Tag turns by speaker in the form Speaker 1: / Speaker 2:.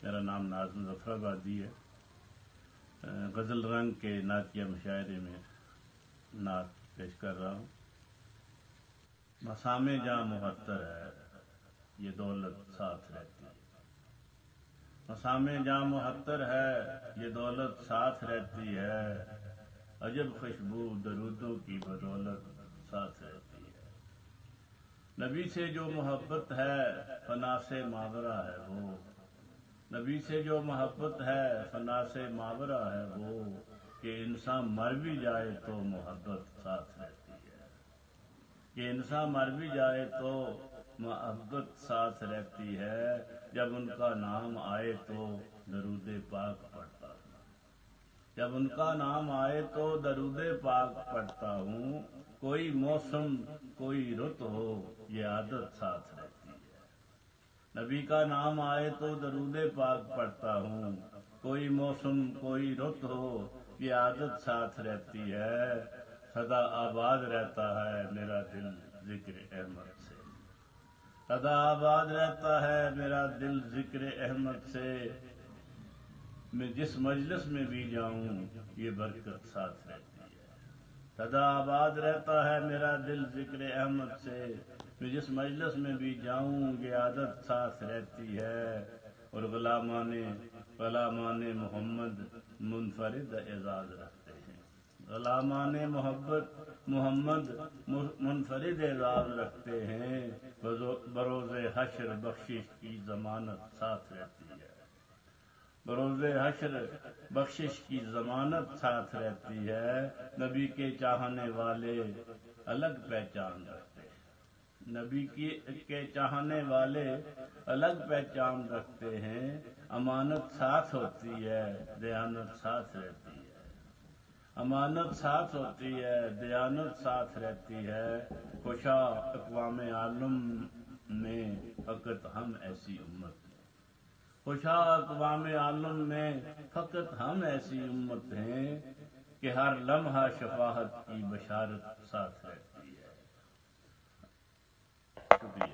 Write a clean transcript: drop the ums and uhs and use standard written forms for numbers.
Speaker 1: میرا نام ناظم ظفر آبادی ہے. غزل رنگ کے نعتیہ مشاعرے میں نعت پیش کر رہا ہوں. مسامے جاں محتر ہے یہ دولت ساتھ رہتی ہے. مسامے جاں محتر ہے یہ دولت ساتھ رہتی ہے. عجب خوشبو درودوں کی بدولت ساتھ رہتی ہے. نبی سے جو محبت ہے فنا سے ماورا ہے وہ. نبی سے جو محبت ہے فنا سے ماورا ہے وہ. کہ انسان مر بھی جائے تو محبت ساتھ رہتی ہے. کہ انسان مر بھی جائے تو محبت ساتھ رہتی ہے. جب ان کا نام آئے تو درود پاک پڑھتا ہوں. جب ان کا نام آئے تو درود پاک پڑھتا ہوں. کوئی موسم کوئی رت ہو یہ عادت ساتھ رہتی ہے. نبی کا نام آئے تو درود پاک پڑھتا ہوں. کوئی موسم کوئی رت ہو یہ عادت ساتھ رہتی ہے. سدا آباد رہتا ہے میرا دل ذکر احمد سے. سدا آباد رہتا ہے میرا دل ذکر احمد سے. میں جس مجلس میں بھی جاؤں یہ برکت ساتھ رہتی ہے. سدا آباد رہتا ہے میرا دل ذکر احمد سے. میں جس مجلس میں بھی جاؤں یہ عادت ساتھ رہتی ہے. اور غلامان محمد منفرد اعزاز رکھتے ہیں. غلامان محمد منفرد اعزاز رکھتے ہیں. بروز حشر بخشش کی ضمانت ساتھ رہتی ہے. بروز حشر بخشش کی ضمانت ساتھ رہتی ہے. نبی کے چاہنے والے الگ پہچان رکھتے ہیں. نبی کے چاہنے والے الگ پہچان رکھتے ہیں. امانت ساتھ ہوتی ہے دیانت ساتھ رہتی ہے. امانت ساتھ ہوتی ہے دیانت ساتھ رہتی ہے. خوشا اقوام عالم میں فقط ہم ایسی امت. خوشا اقوام عالم میں فقط ہم ایسی امت ہیں کہ ہر لمحہ شفاعت کی بشارت ساتھ رہتی ہے. شکریہ.